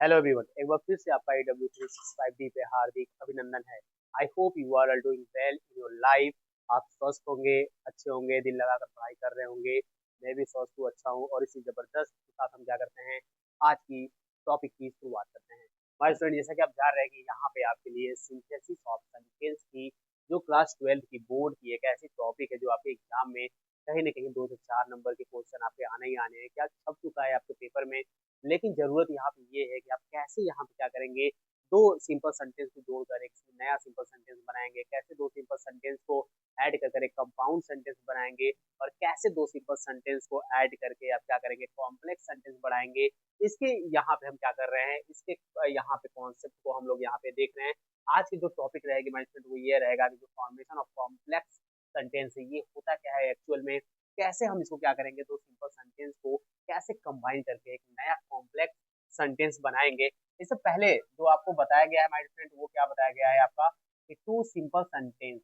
Hello everyone, एक बार फिर से आपका AW365D पे हार्दिक अभिनंदन है। I hope you are all doing well in your life. आप स्वस्थ होंगे, अच्छे होंगे, दिल लगाकर पढ़ाई कर रहे होंगे। मैं भी स्वस्थ हूँ, अच्छा हूँ और इसी जबरदस्त के साथ हम क्या करते हैं, आज की टॉपिक की शुरुआत करते हैं। हमारे स्टूडेंट, जैसा कि आप जान रहे हैं कि यहाँ पे आपके लिए सिंथेसिस ऑफ सेंटेंस की जो क्लास 12 की बोर्ड की एक ऐसी टॉपिक है जो आपके एग्जाम में कहीं ना कहीं 2 से 4 नंबर के क्वेश्चन आपके आने ही आने हैं। क्या छप चुका है आपके पेपर में, लेकिन ज़रूरत यहाँ पे ये है कि आप कैसे यहाँ पे क्या करेंगे, दो सिंपल सेंटेंस को जोड़कर एक नया सिंपल सेंटेंस बनाएंगे, कैसे दो सिंपल सेंटेंस को ऐड कर कर एक कंपाउंड सेंटेंस बनाएंगे, और कैसे दो सिंपल सेंटेंस को ऐड करके आप क्या करेंगे, कॉम्प्लेक्स सेंटेंस बनाएंगे। इसके यहाँ पे हम क्या कर रहे हैं, इसके यहाँ पे कॉन्सेप्ट को हम लोग यहाँ पे देख रहे हैं। आज की जो टॉपिक रहेगी हमारी स्टूडेंट, वो ये रहेगा कि जो फॉर्मेशन ऑफ कॉम्प्लेक्स सेंटेंस है, ये होता क्या है एक्चुअल में, कैसे हम इसको क्या करेंगे, दो सिंपल सेंटेंस को कैसे कंबाइन करके एक नया कॉम्प्लेक्स सेंटेंस बनाएंगे। इससे पहले जो आपको बताया गया है माय फ्रेंड, वो क्या बताया गया है आपका, कि टू सिंपल सेंटेंस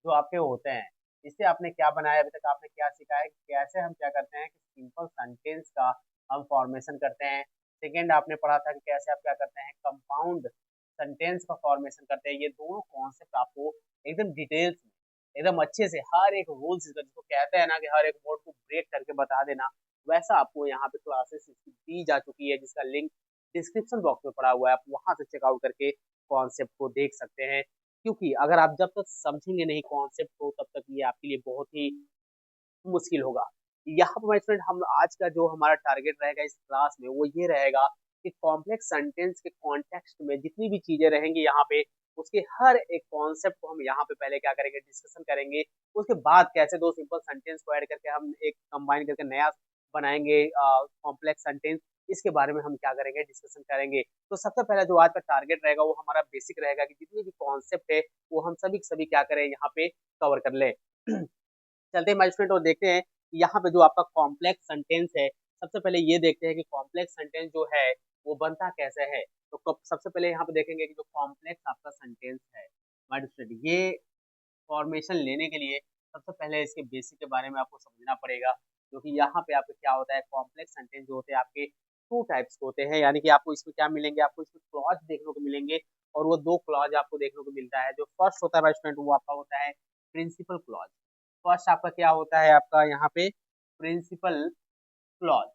जो आपके होते हैं, इससे आपने क्या बनाया, अभी तक आपने क्या सीखा है कि कैसे हम क्या करते हैं कि सिंपल सेंटेंस का हम फॉर्मेशन करते हैं। सेकेंड आपने पढ़ा था कि कैसे आप क्या करते हैं, कंपाउंड सेंटेंस का फॉर्मेशन करते हैं। ये दोनों कॉन्सेप्ट आपको एकदम डिटेल्स में, एकदम अच्छे से हर एक रूल्स जिसको कहते हैं ना कि हर एक वर्ड को ब्रेक करके बता देना, वैसा आपको यहाँ पे क्लासेस दी जा चुकी है, जिसका लिंक डिस्क्रिप्शन बॉक्स में पड़ा हुआ है। आप वहां से चेकआउट करके कॉन्सेप्ट को देख सकते हैं। क्योंकि अगर आप जब तक समझेंगे नहीं कॉन्सेप्ट को, तब तक ये आपके लिए बहुत ही मुश्किल होगा। यहाँ पर माय फ्रेंड, हम आज का जो हमारा टारगेट रहेगा इस क्लास में, वो ये रहेगा कि कॉम्प्लेक्स सेंटेंस के कॉन्टेक्स्ट में जितनी भी चीजें रहेंगी यहाँ पे, उसके हर एक कॉन्सेप्ट को हम यहाँ पे पहले क्या करेंगे, डिस्कशन करेंगे। उसके बाद कैसे दो सिंपल सेंटेंस को ऐड करके हम एक कंबाइन करके नया बनाएंगे कॉम्प्लेक्स सेंटेंस, इसके बारे में हम क्या करेंगे, डिस्कशन करेंगे। तो सबसे पहला जो आज का टारगेट रहेगा वो हमारा बेसिक रहेगा कि जितनी भी कॉन्सेप्ट है वो हम सभी सभी क्या करें, यहाँ पे कवर कर ले। चलते हैं हमारे स्टूडेंट और देखते हैं यहाँ पे जो आपका कॉम्प्लेक्स सेंटेंस है। सबसे पहले ये देखते हैं कि कॉम्प्लेक्स सेंटेंस जो है वो बनता कैसे है। तो सबसे पहले यहाँ पे देखेंगे कि जो कॉम्प्लेक्स आपका सेंटेंस है हमारे स्टूडेंट, ये फॉर्मेशन लेने के लिए सबसे पहले इसके बेसिक के बारे में आपको समझना पड़ेगा। क्योंकि यहाँ पे आपको क्या होता है, कॉम्प्लेक्स सेंटेंस जो होते हैं आपके टू टाइप्स के होते हैं। यानी कि आपको इसमें क्या मिलेंगे, आपको इसमें क्लॉज देखने को मिलेंगे, और वो दो क्लॉज आपको देखने को मिलता है। जो फर्स्ट होता है स्टूडेंट, वो आपका होता है प्रिंसिपल क्लॉज। फर्स्ट आपका क्या होता है, आपका यहाँ पे प्रिंसिपल क्लॉज।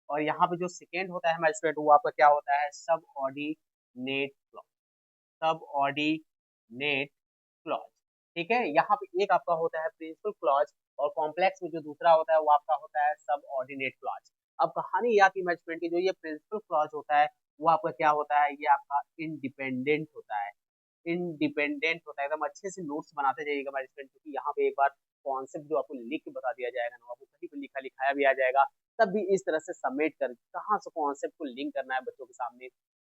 और यहाँ पे जो सेकेंड होता है हमारे स्टूडेंट, वो आपका क्या होता है, सब ऑर्डिनेट क्लॉज। सब ऑर्डिनेट क्लॉज, ठीक है। यहाँ पे एक आपका होता है प्रिंसिपल क्लॉज, और कॉम्प्लेक्स में जो दूसरा होता है वो आपका होता है सब ऑर्डिनेट क्लॉज। अब कहानी यह की मैनेजमेंट की, जो ये प्रिंसिपल क्लॉज होता है वो आपका क्या होता है, ये आपका इंडिपेंडेंट होता है। इंडिपेंडेंट होता है, एकदम अच्छे से नोट्स बनाते जाइएगा हमारे स्टूडेंट, क्योंकि यहाँ पे एक बार कॉन्सेप्ट जो आपको लिख के बता दिया जाएगा ना, आपको कहीं पर लिखा लिखाया भी आ जाएगा, तब भी इस तरह से सबमिट कर कहाँ से कॉन्सेप्ट को लिंक करना है बच्चों के सामने,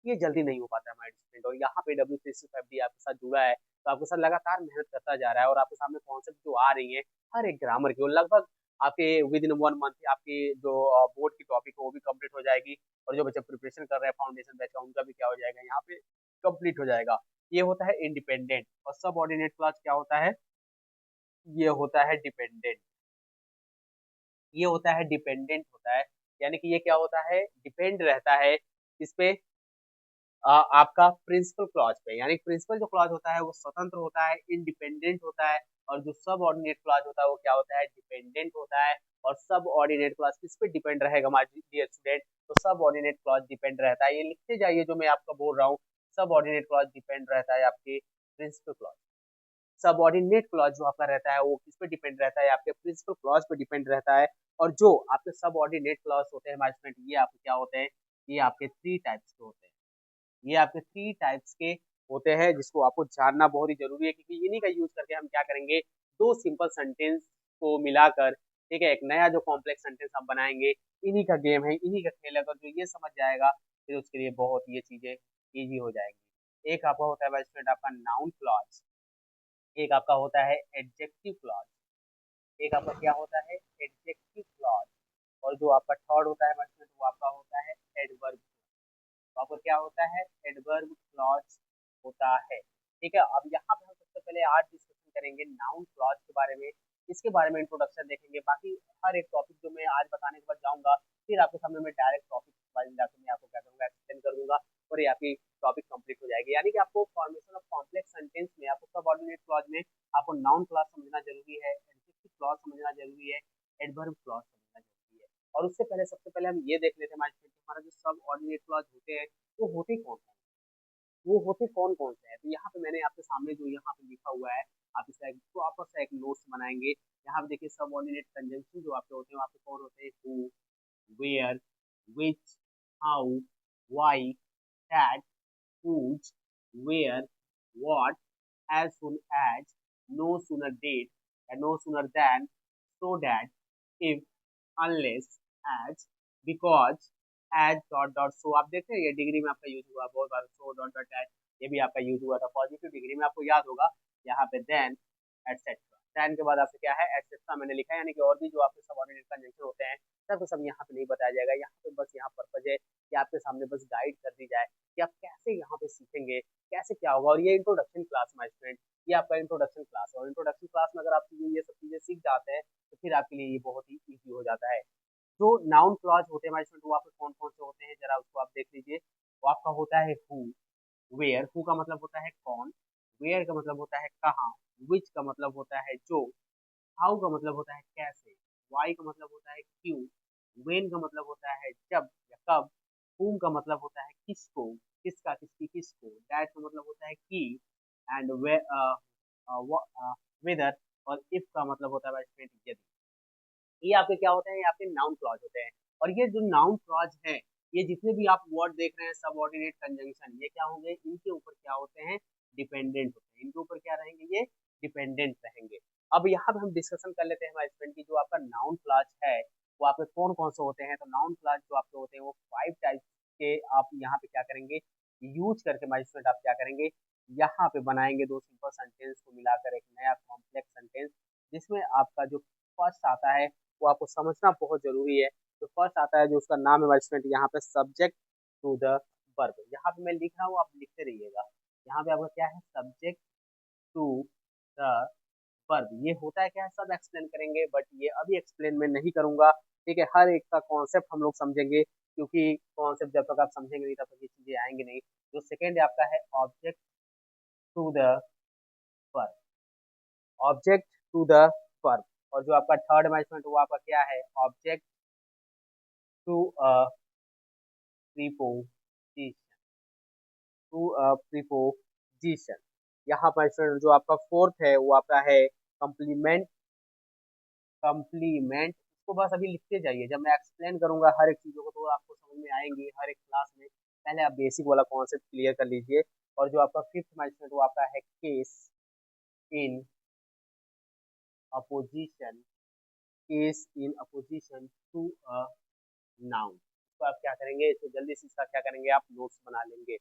ये जल्दी नहीं हो पाता है हमारे स्टूडेंट। और यहाँ पे W365D आपके साथ जुड़ा है, तो आपके साथ लगातार मेहनत करता जा रहा है, और आपके सामने कॉन्सेप्ट जो आ रही है हर एक ग्रामर की, वो लगभग आपके विद इन 1 मंथ आपकी जो बोर्ड की टॉपिक है वो भी कंप्लीट हो जाएगी। और जो बच्चे प्रिपरेशन कर रहे हैं फाउंडेशन बैच का, उनका भी क्या हो जाएगा, यहाँ पे कंप्लीट हो जाएगा। ये होता है इंडिपेंडेंट। और सबऑर्डिनेट क्लॉज क्या होता है, ये होता है डिपेंडेंट। ये होता है डिपेंडेंट होता है, यानी कि ये क्या होता है, डिपेंड रहता है इस पे, आपका प्रिंसिपल क्लॉज पे। यानी प्रिंसिपल जो क्लॉज होता है वो स्वतंत्र होता है, इंडिपेंडेंट होता है। और जो सब ऑर्डिनेट क्लॉज होता है वो क्या होता है, डिपेंडेंट होता है। और सब ऑर्डिनेट क्लॉज किस पे डिपेंड रहेगा हमारे डियर स्टूडेंट, तो सब ऑर्डिनेट क्लॉज डिपेंड रहता है, ये लिखते जाइए जो मैं आपको बोल रहा हूँ। सब ऑर्डिनेट क्लॉज डिपेंड रहता है आपके प्रिंसिपल क्लॉज। सबऑर्डिनेट क्लॉज जो आपका रहता है वो किस पे डिपेंड रहता है, आपके प्रिंसिपल क्लॉज पे डिपेंड रहता है। और जो आपके सबऑर्डिनेट क्लॉज होते हैं हमारे स्टूडेंट, ये आपके क्या होते हैं, ये आपके थ्री टाइप्स के होते हैं। ये आपके थ्री टाइप्स के होते हैं, जिसको आपको जानना बहुत ही जरूरी है, क्योंकि इन्हीं का यूज करके हम क्या करेंगे, दो सिंपल सेंटेंस को मिलाकर, ठीक है, एक नया जो कॉम्प्लेक्स सेंटेंस हम बनाएंगे। इन्हीं का गेम है, इन्हीं का खेल है। अगर जो ये समझ जाएगा फिर उसके लिए बहुत ये चीजें इजी हो जाएंगी। एक आपका होता है स्टूडेंट आपका नाउन क्लॉज, एक आपका होता है एडजेक्टिव क्लॉज, एक आपका क्या होता है, एडजेक्टिव क्लॉज। और जो आपका थर्ड होता है स्टूडेंट, वो आपका होता है एडवर्ब। तो आपको क्या होता है, एडवर्ब क्लॉज होता है, ठीक है। अब यहाँ पे हम सबसे पहले आज डिस्कशन करेंगे नाउन क्लॉज के बारे में। इसके बारे में इंट्रोडक्शन देखेंगे, बाकी हर एक टॉपिक जो मैं आज बताने के बाद जाऊंगा, फिर आपके सामने मैं डायरेक्ट टॉपिक वाइज जाकर मैं आपको क्या करूंगा, एक्सप्लेन कर दूंगा। और ये आपकी टॉपिक कंप्लीट हो जाएगी। यानी कि आपको फॉर्मेशन ऑफ कॉम्प्लेक्स सेंटेंस में आपको सबऑर्डिनेट क्लॉज में आपको नाउन क्लॉज समझना जरूरी है, एडजेक्टिव क्लॉज समझना जरूरी है, एडवर्ब क्लॉज समझना जरूरी है। और उससे पहले सबसे पहले हम ये देख लेते हैं हमारा जो सबऑर्डिनेट क्लॉज होते हैं वो होते कौन कौन, वो होते कौन कौन से हैं। तो यहाँ पे मैंने आपके सामने जो यहाँ पे लिखा हुआ है, आप इसका एक प्रॉपर सा एक नोट्स बनाएंगे। यहाँ पे देखिए सबऑर्डिनेट कंजंक्शन जो आपके होते हैं वहाँ पे कौन होते हैं, who, where, which, how, why, that, whose, where, what, as soon as, no sooner did, and no sooner than, so that, if, unless, as, because, as dot dot so. आप देखते हैं ये डिग्री में आपका यूज हुआ बहुत बार, so dot dot as, ये भी आपका यूज हुआ था पॉजिटिव डिग्री में, आपको याद होगा। यहाँ पे देन एटसेट्रा, देन के बाद आपसे क्या है एटसेट्रा मैंने लिखा है, यानी कि और भी जो आपके सबऑर्डिनेट कंजंक्शन होते हैं सब सब यहाँ पे नहीं बताया जाएगा। यहाँ पे बस यहाँ पर्पज है कि आपके सामने बस गाइड कर दी जाए कि आप कैसे यहाँ पे सीखेंगे, कैसे क्या होगा। और ये इंट्रोडक्शन क्लास माय स्टूडेंट, ये आपका इंट्रोडक्शन क्लास है, और इंट्रोडक्शन क्लास में अगर आप ये सब चीजें सीख जाते हैं तो फिर आपके लिए ये बहुत ही ईजी हो जाता है। जो नाउन क्लॉज होते हैं हमारे स्टूडेंट वो आपके कौन कौन से होते हैं जरा उसको आप देख लीजिए। वो आपका होता है हु, वेयर, हु का मतलब होता है कौन, वेयर का मतलब होता है कहाँ, विच का मतलब होता है जो, हाउ का मतलब होता है कैसे, वाई का मतलब होता है क्यों, वेन का मतलब होता है जब या कब, whom का मतलब होता है किसको, किसका किसकी किसको, दैट का मतलब होता है कि, एंड वेदर, और इफ का मतलब होता है यदि। ये आपके क्या होते हैं, ये आपके नाउन क्लॉज होते हैं। और ये जो नाउन क्लॉज है, ये जितने भी आप वर्ड देख रहे हैं सबऑर्डिनेट कंजंक्शन, ये क्या होंगे, इनके ऊपर क्या होते हैं, डिपेंडेंट होते हैं। इनके ऊपर क्या रहेंगे, ये डिपेंडेंट रहेंगे। अब यहाँ पे हम डिस्कशन कर लेते हैं हमारे स्टूडेंट की जो आपका नाउन क्लॉज है वो आपके कौन कौन से होते हैं। तो नाउन क्लॉज जो आपके होते हैं वो 5 टाइप के आप यहाँ पे क्या करेंगे, यूज करके हमारे स्टूडेंट आप क्या करेंगे, यहाँ पे बनाएंगे दो सिंपल सेंटेंस को मिलाकर एक नया कॉम्प्लेक्स सेंटेंस, जिसमें आपका जो फर्स्ट आता है वो आपको समझना बहुत जरूरी है। तो फर्स्ट आता है जो उसका नाम है स्टूडेंट यहाँ पे सब्जेक्ट टू द वर्ब, यहाँ पे मैं लिख रहा हूँ आप लिखते रहिएगा। यहाँ पे आपका क्या है, सब्जेक्ट टू द वर्ब। ये होता है क्या है सब एक्सप्लेन करेंगे, बट ये अभी एक्सप्लेन मैं नहीं करूंगा। ठीक है, हर एक का कॉन्सेप्ट हम लोग समझेंगे, क्योंकि कॉन्सेप्ट जब तक आप समझेंगे नहीं तब तक ये चीजें आएंगी नहीं। जो सेकेंड आपका है object to the verb, object to the verb. और जो आपका थर्ड मैनेजमेंट वो आपका क्या है, object to a preposition, to a preposition. यहाँ पर स्टूडेंट जो आपका फोर्थ है वो आपका है कंप्लीमेंट, कंप्लीमेंट। इसको बस अभी लिखते जाइए, जब मैं एक्सप्लेन करूंगा हर एक चीजों को तो आपको समझ में आएंगी हर एक क्लास में। पहले आप बेसिक वाला कॉन्सेप्ट क्लियर कर लीजिए। और जो आपका फिफ्थ मैनेजमेंट वो आपका है case in apposition, case in apposition to a noun. तो आप क्या करेंगे, इसको जल्दी से इसका क्या करेंगे, आप नोट्स बना लेंगे।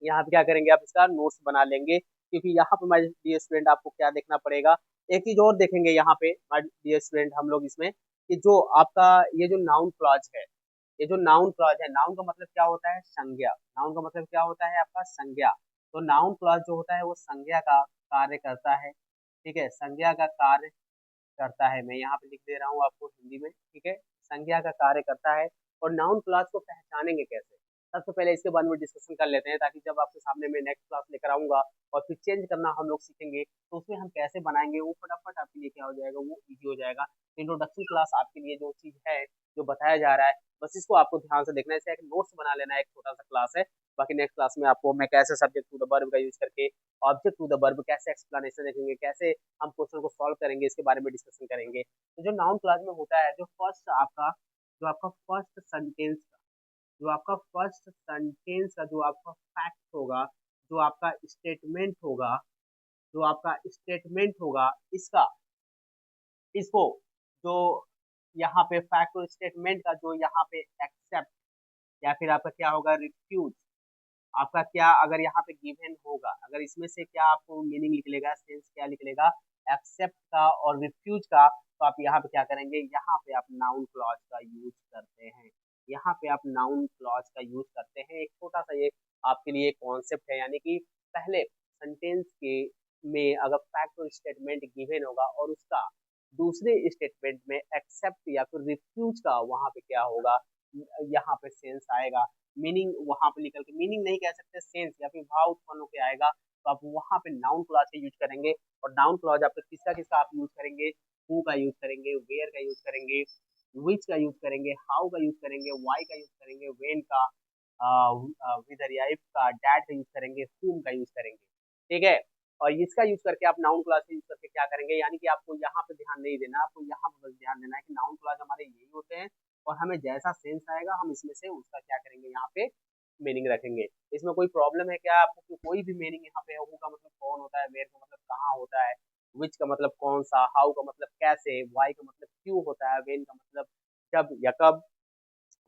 यहाँ पे क्या करेंगे, आप इसका नोट्स बना लेंगे, क्योंकि यहाँ पे माय डियर स्टूडेंट आपको क्या देखना पड़ेगा, एक चीज और देखेंगे यहाँ पे माय डियर स्टूडेंट हम लोग इसमें, कि जो आपका ये जो नाउन क्लॉज है, ये जो नाउन क्लॉज है, नाउन का मतलब क्या होता है, संज्ञा। नाउन का मतलब क्या होता है आपका, संज्ञा। तो नाउन क्लॉज जो होता है वो संज्ञा का कार्य करता है। ठीक है, संज्ञा का कार्य करता है, मैं यहाँ पे लिख दे रहा हूँ आपको हिंदी में। ठीक है, संज्ञा का कार्य करता है। और नाउन क्लास को पहचानेंगे कैसे, सबसे पहले इसके बारे में डिस्कशन कर लेते हैं, ताकि जब आपके सामने मैं नेक्स्ट क्लास लेकर आऊंगा और फिर चेंज करना हम लोग सीखेंगे तो उसमें हम कैसे बनाएंगे वो फटाफट आपके लिए क्या हो जाएगा, वो इजी हो जाएगा। इंट्रोडक्शन क्लास आपके लिए जो चीज है, जो बताया जा रहा है, बस इसको आपको ध्यान से देखना है, इसे एक नोट्स बना लेना है, एक छोटा सा क्लास है। बाकी नेक्स्ट क्लास में आपको मैं कैसे सब्जेक्ट टू द वर्ब का यूज करके ऑब्जेक्ट टू द वर्ब कैसे एक्सप्लेनेशन देखेंगे, कैसे हम क्वेश्चन को सॉल्व करेंगे, इसके बारे में डिस्कशन करेंगे। तो जो नाउन क्लास में होता है, जो आपका फर्स्ट सेंटेंस का, जो आपका फर्स्ट सेंटेंस का जो आपका फैक्ट होगा, जो आपका स्टेटमेंट होगा, जो आपका स्टेटमेंट होगा इसका, इसको जो यहाँ पे फैक्ट और स्टेटमेंट का जो यहाँ पे एक्सेप्ट या फिर आपका क्या होगा, रिफ्यूज, आपका क्या अगर यहाँ पे गिवन होगा, अगर इसमें से क्या आपको मीनिंग निकलेगा, सेंस क्या निकलेगा, एक्सेप्ट का और रिफ्यूज का, तो आप यहाँ पे क्या करेंगे, यहाँ पे आप नाउन क्लॉज का यूज करते हैं। यहाँ पे आप नाउन क्लॉज का यूज करते हैं। एक छोटा सा ये आपके लिए कॉन्सेप्ट है, यानी कि पहले सेंटेंस के में अगर फैक्ट और स्टेटमेंट गिवन होगा और उसका दूसरे स्टेटमेंट में एक्सेप्ट या फिर रिफ्यूज का वहां पे क्या होगा, यहाँ पे सेंस आएगा, मीनिंग वहां पे निकल के, मीनिंग नहीं कह सकते, सेंस या फिर भाव उत्पन्न होके आएगा, तो आप वहां पे नाउन क्लॉज का यूज करेंगे। और नाउन क्लॉज आपका किसका किसका आप यूज करेंगे, हु का यूज करेंगे, वेयर का यूज करेंगे, विच का यूज करेंगे, हाउ का यूज करेंगे, वाई का यूज करेंगे, वेन का, विदर या इफ का, डैट का यूज करेंगे, whom का यूज करेंगे। ठीक है, और इसका यूज करके आप नाउन क्लॉज का यूज करके क्या करेंगे, यानी कि आपको यहाँ पे ध्यान नहीं देना, आपको यहाँ पे बस ध्यान देना है कि नाउन क्लॉज हमारे यही होते हैं, और हमें जैसा सेंस आएगा हम इसमें से उसका क्या करेंगे, यहाँ पे मीनिंग रखेंगे। इसमें कोई प्रॉब्लम है क्या आपको कि कोई भी मीनिंग यहाँ पे, हु का मतलब कौन होता है, वेयर का मतलब कहाँ होता है, विच का मतलब कौन सा, हाउ का मतलब कैसे, वाई का मतलब क्यों होता है, वेन का मतलब जब या कब,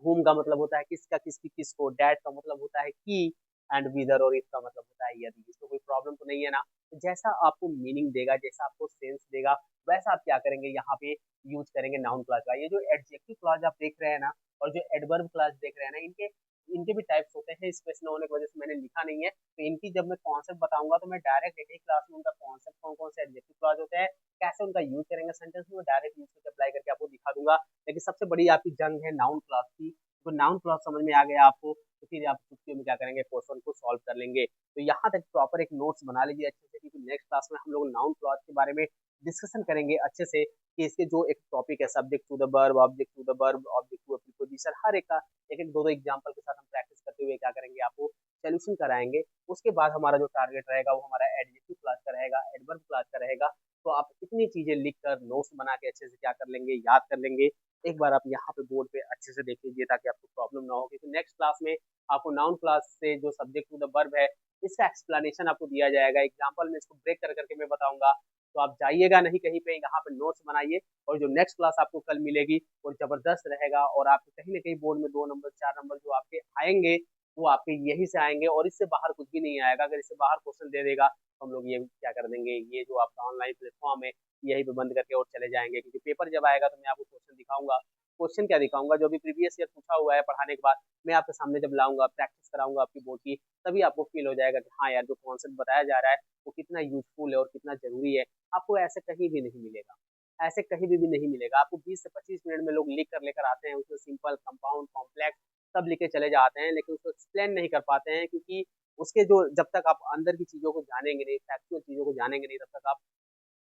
whom का मतलब होता है किसका किसकी किसको, डैट का मतलब होता है कि, एंड विदर और इसका मतलब होता है यदि। इसमें कोई प्रॉब्लम तो नहीं है ना। तो जैसा आपको मीनिंग देगा, जैसा आपको सेंस देगा, वैसा आप क्या करेंगे, यहाँ पे यूज करेंगे नाउन क्लॉज का। ये जो एडजेक्टिव क्लॉज आप देख रहे हैं ना, और जो एडवर्ब क्लॉज देख रहे हैं ना, इनके इनके भी टाइप्स होते हैं, स्पेस न होने की वजह से मैंने लिखा नहीं है। तो इनकी जब मैं कॉन्सेप्ट बताऊंगा तो मैं डायरेक्ट एक ही क्लास में उनका कॉन्सेप्ट, कौन कौन से एडजेक्टिव क्लॉज होते हैं, कैसे उनका यूज करेंगे सेंटेंस में, डायरेक्ट यूज करके अप्लाई करके आपको दिखा दूंगा। लेकिन सबसे बड़ी आपकी जंग है नाउन क्लॉज की। तो नाउन क्लॉज समझ में आ गया आपको, तो फिर आप चुटकियों में क्या करेंगे, क्वेश्चन को सॉल्व कर लेंगे। तो यहाँ तक प्रॉपर एक नोट्स बना लीजिए अच्छे से, क्योंकि नेक्स्ट क्लास में हम लोग नाउन क्लॉज के बारे में डिस्कशन करेंगे अच्छे से, कि इसके जो एक टॉपिक है, subject to the verb, object to the verb, object to preposition, हर एक का एक एक दो दो एग्जाम्पल के साथ हम प्रैक्टिस करते हुए क्या करेंगे, आपको सोल्यूशन कराएंगे। उसके बाद हमारा जो टारगेट रहेगा वो हमारा एडजेक्टिव क्लास का रहेगा, एडवर्ब क्लास का रहेगा। तो आप इतनी चीजें लिख कर नोट्स बना के अच्छे से क्या कर लेंगे, याद कर लेंगे। एक बार आप यहाँ पे बोर्ड पे अच्छे से देख लीजिए ताकि आपको प्रॉब्लम ना हो, क्योंकि नेक्स्ट क्लास में आपको नाउन क्लास से जो सब्जेक्ट टू द वर्ब है, इसका एक्सप्लेनेशन आपको दिया जाएगा, एग्जाम्पल में इसको ब्रेक कर करके मैं बताऊंगा। तो आप जाइएगा नहीं कहीं पे, यहाँ पे नोट्स बनाइए, और जो नेक्स्ट क्लास आपको कल मिलेगी वो जबरदस्त रहेगा, और आपके कहीं ना कहीं बोर्ड में 2 नंबर 4 नंबर जो आपके आएंगे, वो आपके यही से आएंगे, और इससे बाहर कुछ भी नहीं आएगा। अगर इससे बाहर क्वेश्चन दे देगा तो हम लोग ये क्या कर देंगे, ये जो आपका ऑनलाइन प्लेटफॉर्म है यही पे बंद करके और चले जाएंगे, क्योंकि पेपर जब आएगा तो मैं आपको क्वेश्चन दिखाऊंगा। क्वेश्चन क्या दिखाऊंगा, जो भी प्रीवियस ईयर पूछा हुआ है पढ़ाने के बाद मैं आपके सामने जब लाऊंगा, प्रैक्टिस कराऊंगा आपकी बोर्ड की, तभी आपको फील हो जाएगा कि हाँ यार, जो कॉन्सेप्ट बताया जा रहा है वो कितना यूजफुल है और कितना जरूरी है। आपको ऐसे कहीं भी नहीं मिलेगा, ऐसे कहीं भी नहीं मिलेगा आपको। 20 से 25 मिनट में लोग लिख कर लेकर आते हैं, उसमें सिंपल, कंपाउंड, कॉम्प्लेक्स सब लिखे चले जाते हैं, लेकिन उसको एक्सप्लेन नहीं कर पाते हैं, क्योंकि उसके जो, जब तक आप अंदर की चीजों को जानेंगे नहीं, फैक्चुअल चीजों को जानेंगे नहीं, तब तक आप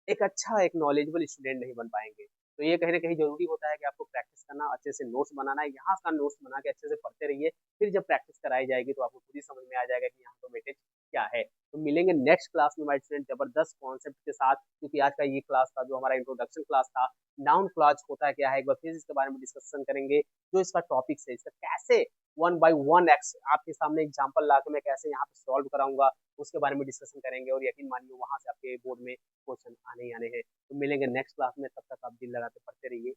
एक अच्छा, एक नॉलेजेबल स्टूडेंट नहीं बन पाएंगे। तो ये कहीं ना कहीं जरूरी होता है कि आपको प्रैक्टिस करना, अच्छे से नोट्स बनाना है, यहाँ का नोट्स बना के अच्छे से पढ़ते रहिए। फिर जब प्रैक्टिस कराई जाएगी तो आपको खुद ही समझ में आ जाएगा कि यहाँ तो वेटेज क्या है। तो मिलेंगे नेक्स्ट क्लास में माय स्टूडेंट जबरदस्त कॉन्सेप्ट के साथ, क्योंकि आज का ये क्लास था जो हमारा इंट्रोडक्शन क्लास था। नाउन क्लॉज होता है क्या है, एक बार फिर इसके बारे में डिस्कशन करेंगे। जो इसका टॉपिक है, इसका कैसे 1 by 1 एक्स आपके सामने एग्जाम्पल ला के मैं कैसे यहाँ पे सॉल्व कराऊंगा, उसके बारे में डिस्कशन करेंगे, और यकीन मानिए वहां से आपके बोर्ड में क्वेश्चन आने ही आने हैं। तो मिलेंगे नेक्स्ट क्लास में, तब तक आप दिल लगा के पढ़ते रहिए।